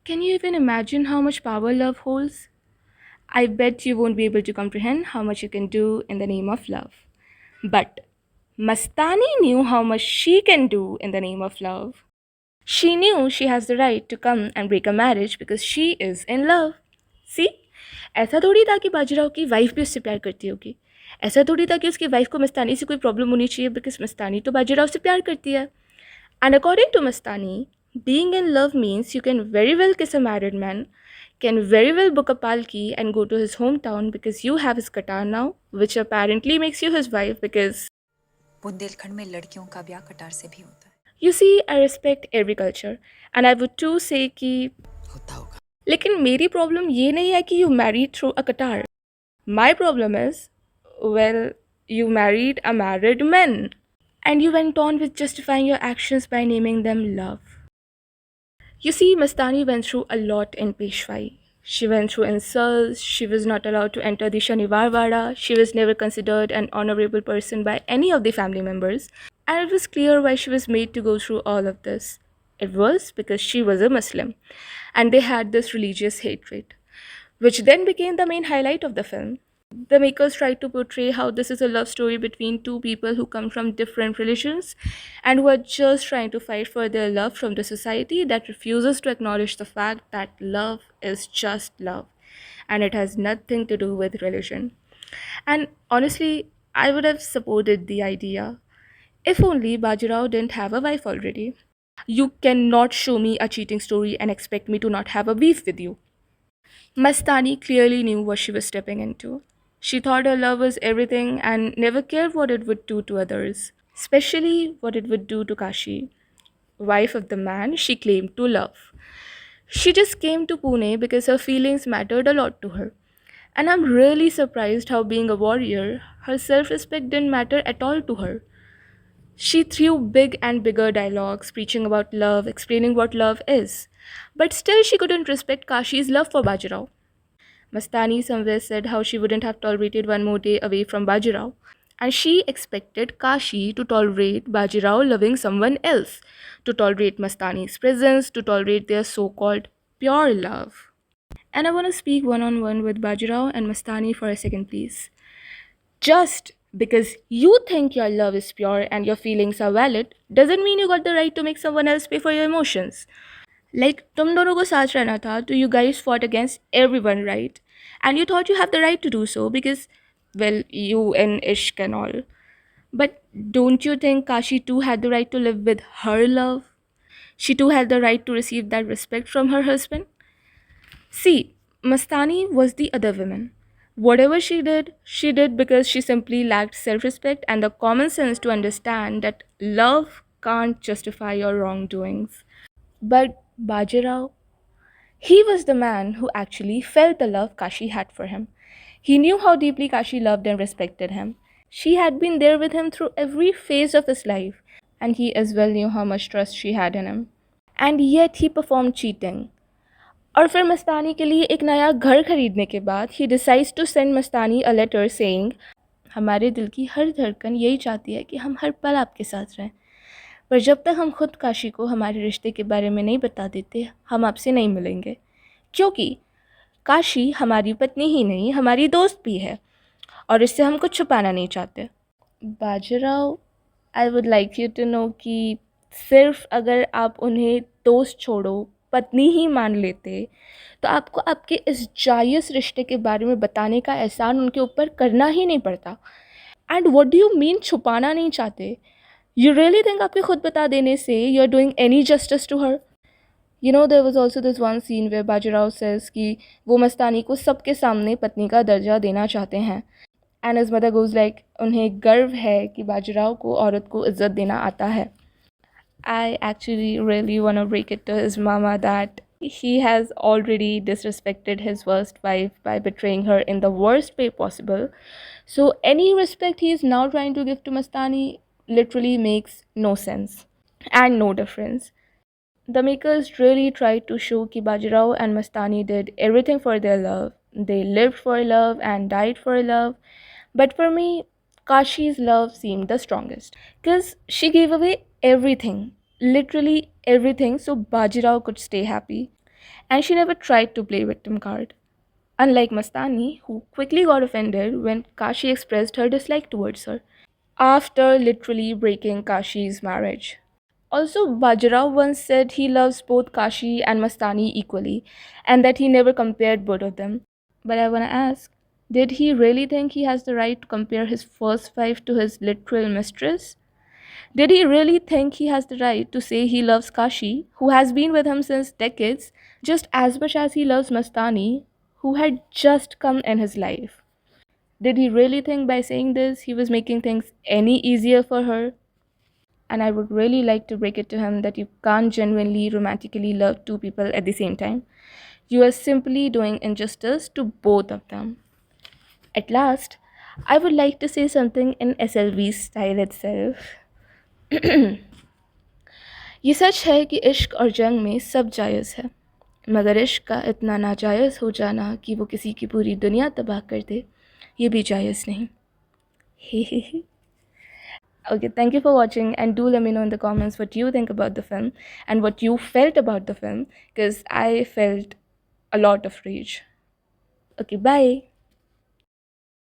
Can you even imagine how much power love holds? I bet you won't be able to comprehend how much you can do in the name of love. But Mastani knew how much she can do in the name of love. She knew she has the right to come and break a marriage because she is in love. See? ऐसा थोड़ी था कि बाजीराव की wife भी उससे प्यार करती होगी. ऐसा थोड़ी था कि उसकी वाइफ को मस्तानी से कोई प्रॉब्लम होनी चाहिए बिकॉज मस्तानी तो बाजीराव से प्यार करती है. And according to Mastani, being in love means you can very well kiss a married man, can very well book a palki and go to his hometown because you have his qatar now, which apparently makes you his wife because Bundelkhand में लड़कियों का ब्याह कटार से भी होता है. you see, I respect every culture and I would too say कि होता होगा. लेकिन मेरी प्रॉब्लम ये नहीं है कि you married through a qatar. My problem is, well, you married a married man and you went on with justifying your actions by naming them love. You see, Mastani went through a lot in Peshwai. She went through insults, she was not allowed to enter the Shanivar Vada, she was never considered an honorable person by any of the family members, and it was clear why she was made to go through all of this. It was because she was a Muslim, and they had this religious hatred, which then became the main highlight of the film. The makers tried to portray how this is a love story between two people who come from different religions and who are just trying to fight for their love from the society that refuses to acknowledge the fact that love is just love and it has nothing to do with religion. And honestly, I would have supported the idea if only Bajirao didn't have a wife already. You cannot show me a cheating story and expect me to not have a beef with you. Mastani clearly knew what she was stepping into. She thought her love was everything and never cared what it would do to others, especially what it would do to Kashi, wife of the man she claimed to love. She just came to Pune because her feelings mattered a lot to her. And I'm really surprised how, being a warrior, her self respect didn't matter at all to her. She threw big and bigger dialogues, preaching about love, explaining what love is. But still, she couldn't respect Kashi's love for Bajirao. Mastani somewhere said how she wouldn't have tolerated one more day away from Bajirao. And she expected Kashi to tolerate Bajirao loving someone else, to tolerate Mastani's presence, to tolerate their so called pure love. And I want to speak one on one with Bajirao and Mastani for a second, please. Just because you think your love is pure and your feelings are valid doesn't mean you got the right to make someone else pay for your emotions. Like, तुम दोनों को साथ रहना था, तो you guys fought against everyone, right? And you thought you have the right to do so because, well, you and Ishq and all. But don't you think Kashi too had the right to live with her love? She too had the right to receive that respect from her husband? See, Mastani was the other woman. Whatever she did because she simply lacked self respect and the common sense to understand that love can't justify your wrongdoings. But Bajirao, he was the man who actually felt the love Kashi had for him. He knew how deeply Kashi loved and respected him. She had been there with him through every phase of his life, and he as well knew how much trust she had in him. And yet he performed cheating. और फिर मस्तानी के लिए एक नया घर खरीदने के बाद he decides to send Mastani a letter saying हमारे दिल की हर धड़कन यही चाहती है कि हम हर पल आपके साथ रहें, पर जब तक हम खुद काशी को हमारे रिश्ते के बारे में नहीं बता देते हम आपसे नहीं मिलेंगे, क्योंकि काशी हमारी पत्नी ही नहीं हमारी दोस्त भी है और इससे हम कुछ छुपाना नहीं चाहते. Bajirao, I would like you to know कि सिर्फ अगर आप उन्हें दोस्त छोड़ो पत्नी ही मान लेते तो आपको आपके इस जायज़ रिश्ते के बारे में बताने का एहसान उनके ऊपर करना ही नहीं पड़ता. And what do you mean छुपाना नहीं चाहते? यू रियली थिंक आपके खुद बता देने से you are doing any justice to her? You know there was also this one scene where Bajirao says कि वो मस्तानी को सबके सामने पत्नी का दर्जा देना चाहते हैं. And his mother goes like उन्हें गर्व है कि बाजीराव को औरत को इज्जत देना आता है. I actually really want to break it to his mama that he has already disrespected his first wife by betraying her in the worst way possible. So any respect he is now trying to give to Mastani literally makes no sense and no difference. The makers really tried to show कि Bajirao and Mastani did everything for their love. They lived for love and died for love. But for me, Kashi's love seemed the strongest because she gave away everything, literally everything, so Bajirao could stay happy. and she never tried to play victim card. Unlike Mastani, who quickly got offended when Kashi expressed her dislike towards her, after literally breaking Kashi's marriage. Also, Bajirao once said he loves both Kashi and Mastani equally, and that he never compared both of them. But I wanna ask, did he really think he has the right to compare his first wife to his literal mistress? Did he really think he has the right to say he loves Kashi, who has been with him since decades, just as much as he loves Mastani, who had just come in his life? Did he really think by saying this he was making things any easier for her? And I would really like to break it to him that you can't genuinely romantically love two people at the same time. You are simply doing injustice to both of them. At last, I would like to say something in SLV style itself. ये सच है कि इश्क और जंग में सब जायज़ है, मगर इश्क का इतना नाजायज़ हो जाना कि वो किसी की पूरी दुनिया तबाह कर दे, ये भी जायज़ नहीं. Okay, thank you for watching, and do let me know in the comments what you think about the film and what you felt about the film, because I felt a lot of rage. Okay, bye.